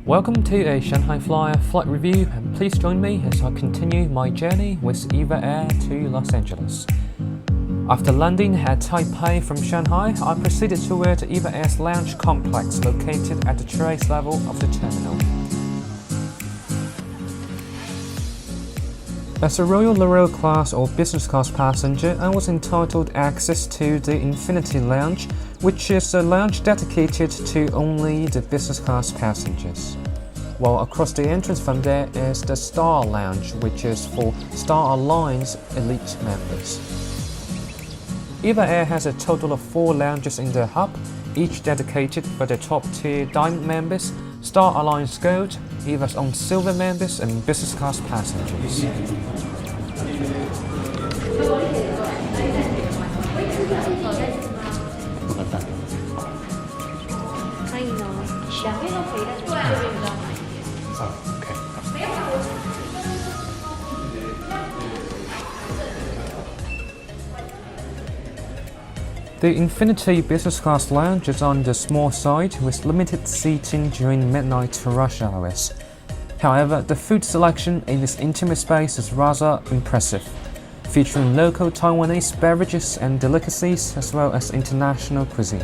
Welcome to a Shanghai Flyer flight review, and please join me as I continue my journey with EVA Air to Los Angeles. After landing at Taipei from Shanghai, I proceeded toward EVA Air's lounge complex located at the trace level of the terminal. As a Royal Laurel Class or business class passenger, I was entitled access to the Infinity Lounge, which is a lounge dedicated to only the business class passengers. While across the entrance from there is the Star Lounge, which is for Star Alliance elite members. EVA Air has a total of 4 lounges in the hub, each dedicated for the top-tier Diamond members, Star Alliance Gold, EVA's own Silver members, and business class passengers. The Infinity Business Class Lounge is on the small side with limited seating during midnight rush hours. However, the food selection in this intimate space is rather impressive, featuring local Taiwanese beverages and delicacies as well as international cuisine.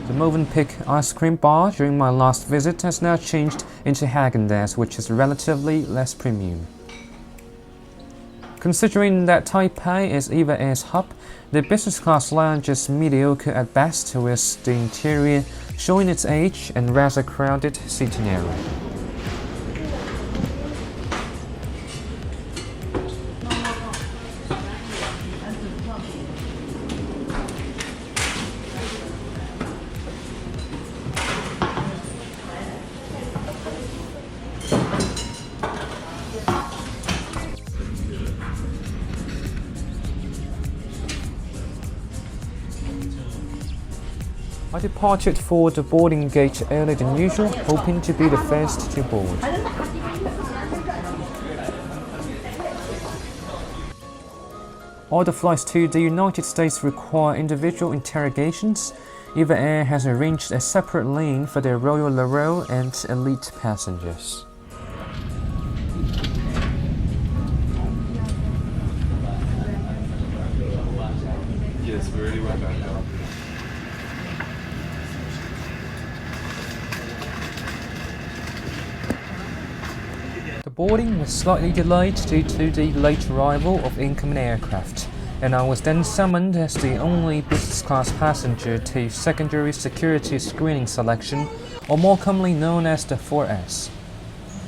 The Movenpick ice cream bar during my last visit has now changed into Häagen-Dazs, which is relatively less premium. Considering that Taipei is EVA Air's hub, the business class lounge is mediocre at best, with the interior showing its age and rather crowded seating area. I departed for the boarding gate earlier than usual, hoping to be the first to board. All the flights to the United States require individual interrogations. EVA Air has arranged a separate lane for the Royal Laurel and elite passengers. Yes, we already went back up. The boarding was slightly delayed due to the late arrival of incoming aircraft, and I was then summoned as the only business class passenger to secondary security screening selection, or more commonly known as the 4S.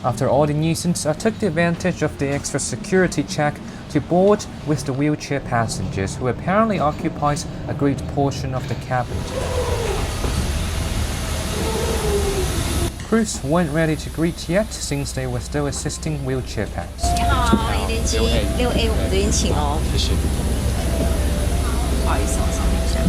After all the nuisance, I took the advantage of the extra security check to board with the wheelchair passengers, who apparently occupies a great portion of the cabin. Crews weren't ready to greet yet, since they were still assisting wheelchair packs. 你好，6A 我们这边请哦。谢谢。不好意思，我稍等一下。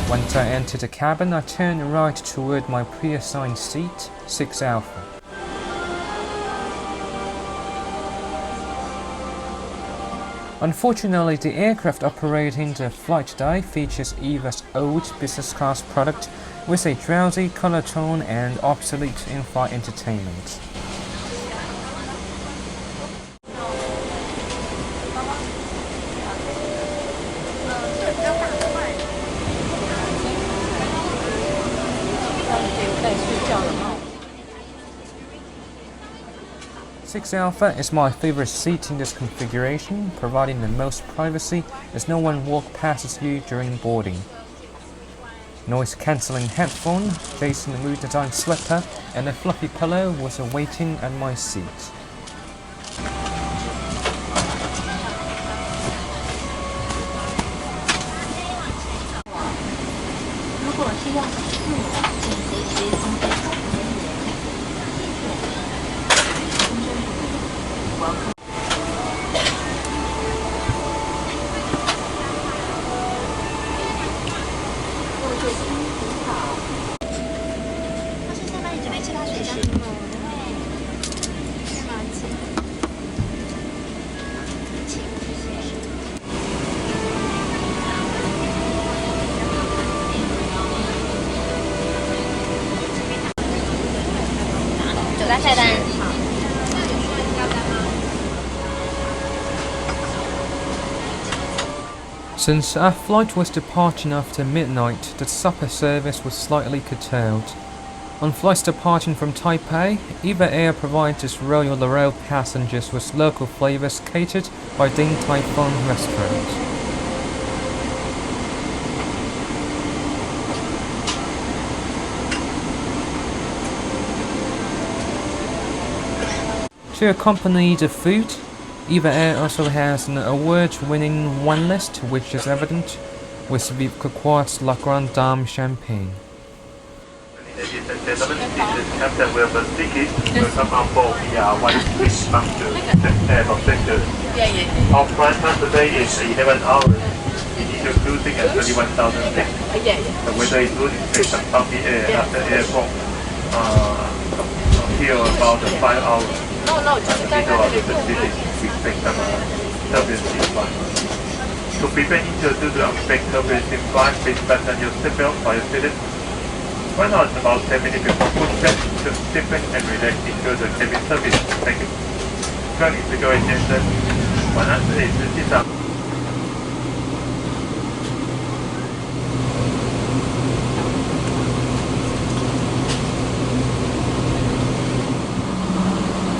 Once I entered the cabin, I turned right toward my pre-assigned seat, 6 Alpha. Unfortunately, the aircraft operating the flight today features EVA's old business class product with a drowsy color tone and obsolete in-flight entertainment. Six Alpha is my favorite seat in this configuration, providing the most privacy as no one walks past you during boarding. Noise-cancelling headphone, Jason Wu design slipper, and a fluffy pillow was awaiting at my seat. Since our flight was departing after midnight, the supper service was slightly curtailed. On flights departing from Taipei, EVA Air provides its Royal Laurel passengers with local flavors catered by Din Tai Fung restaurant. To accompany the food, EVA Air also has an award-winning wine list, which is evident with the Courtois La Grande Dame champagne. Ladies and gentlemen, this is Captain Wilbur speaking. Welcome on board the White Bunker Air Objective. Our flight time today is 11 hours. Initial cruising at 31,000 feet. The weather is good. Take some bumpy air after airport. Here about 5 hours. At the middle of the Pacific, we expect some turbulence in flight. To prevent injury to unexpected turbulence in flight, please fasten your seatbelt for your seated. Why not about 10 minutes before footstep to stiffen and relax into the cabin service. Thank you. 各位各位先生，晚安，这里是机长。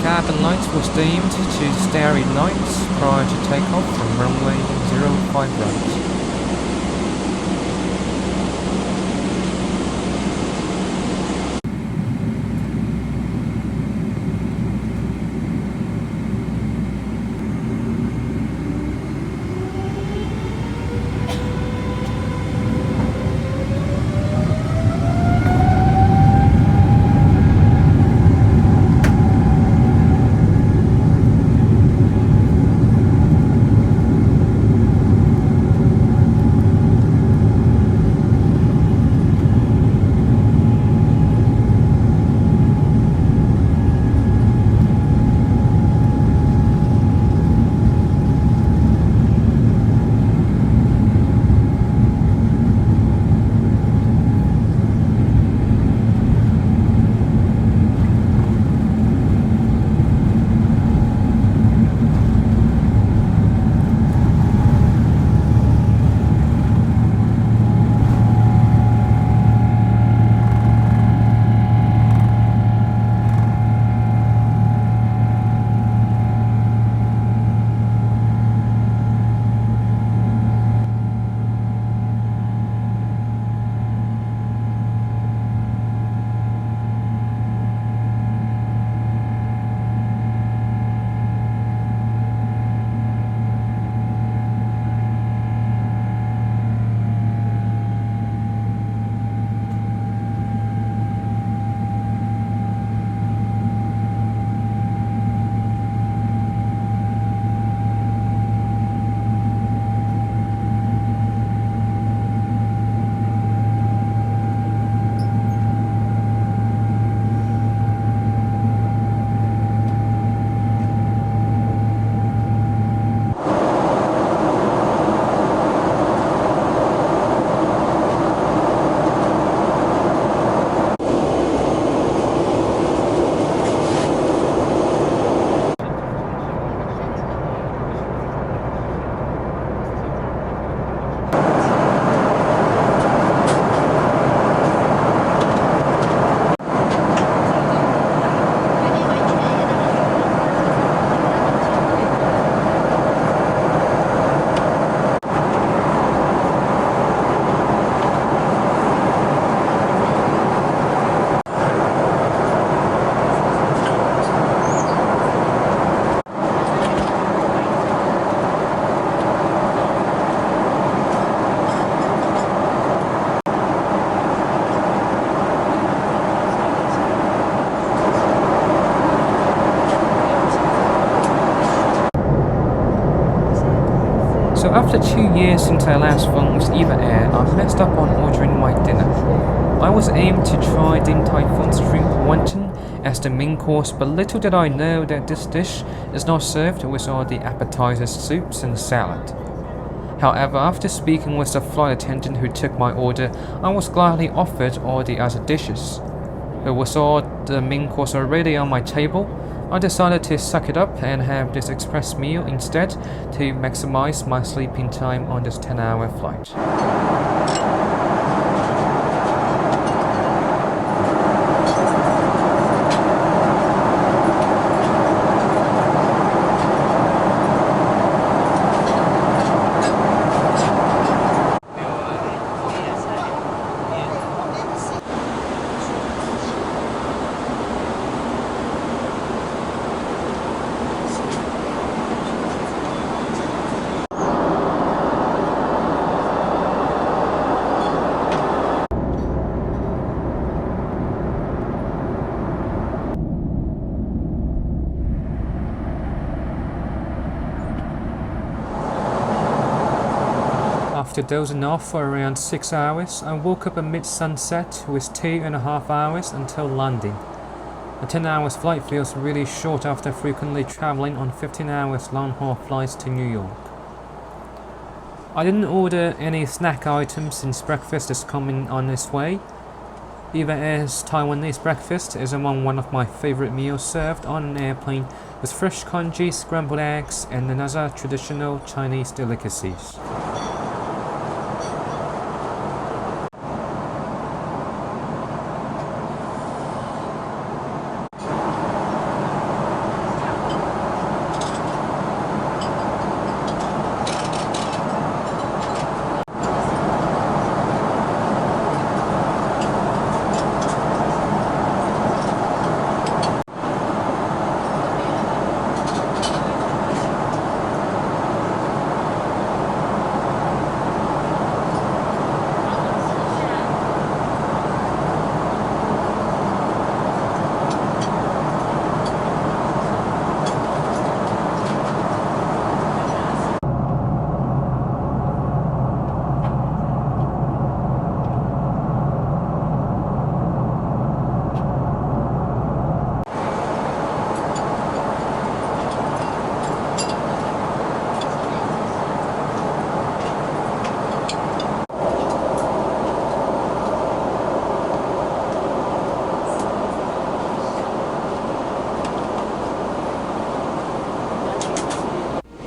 Cabin light was dimmed to starry nights prior to takeoff from runway 05 right. So after 2 years since I last flown with EVA Air, I messed up on ordering my dinner. I was aimed to try Din Tai Fung's shrimp wonton as the main course, but little did I know that this dish is not served with all the appetizers, soups and salad. However, after speaking with the flight attendant who took my order, I was gladly offered all the other dishes. With all the main course already on my table, I decided to suck it up and have this express meal instead to maximize my sleeping time on this 10-hour flight. After dozing off for around 6 hours, I woke up at mid-sunset with 2.5 hours until landing. A 10-hour flight feels really short after frequently traveling on 15 hours long-haul flights to New York. I didn't order any snack items since breakfast is coming on its way. EVA Air's Taiwanese breakfast is among one of my favorite meals served on an airplane with fresh congee, scrambled eggs, and another traditional Chinese delicacies.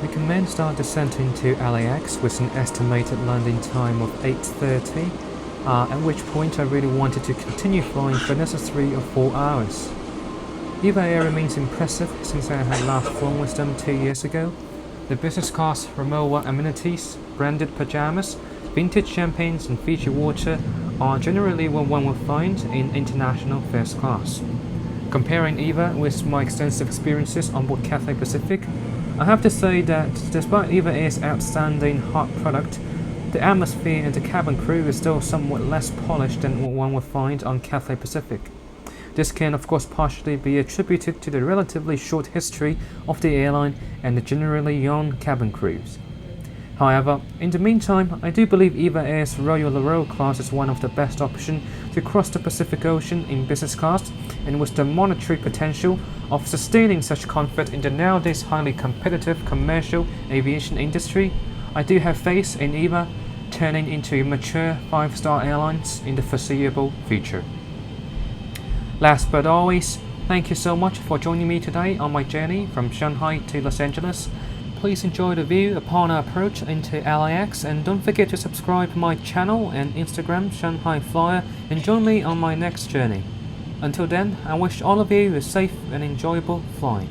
We commenced our descent into LAX with an estimated landing time of 8:30, at which point I really wanted to continue flying for another 3 or 4 hours. EVA Air remains impressive since I had last flown with them 2 years ago. The business class RIMOWA amenities, branded pyjamas, vintage champagnes and Fiji water are generally what one will find in international first class. Comparing EVA with my extensive experiences on board Cathay Pacific, I have to say that despite EVA Air's outstanding hot product, the atmosphere and the cabin crew is still somewhat less polished than what one would find on Cathay Pacific. This can of course partially be attributed to the relatively short history of the airline and the generally young cabin crews. However, in the meantime, I do believe EVA Air's Royal Laurel Class is one of the best options to cross the Pacific Ocean in business class, and with the monetary potential of sustaining such comfort in the nowadays highly competitive commercial aviation industry, I do have faith in EVA turning into a mature 5-star airlines in the foreseeable future. Last but always, thank you so much for joining me today on my journey from Shanghai to Los Angeles. Please enjoy the view upon our approach into LAX, and don't forget to subscribe to my channel and Instagram Shanghai Flyer and join me on my next journey. Until then, I wish all of you a safe and enjoyable flying.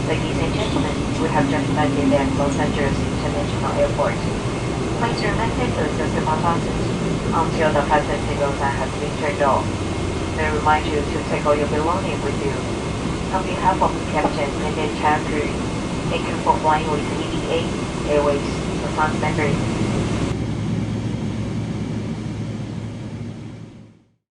Ladies and gentlemen, we have just landed at Los Angeles International Airport. Please remain seated as the buses until the fasten signal sign has been turned off. May remind you to take all your belongings with you. On behalf of the captain and the entire crew, Thank you for flying with EVA Airways. The flight member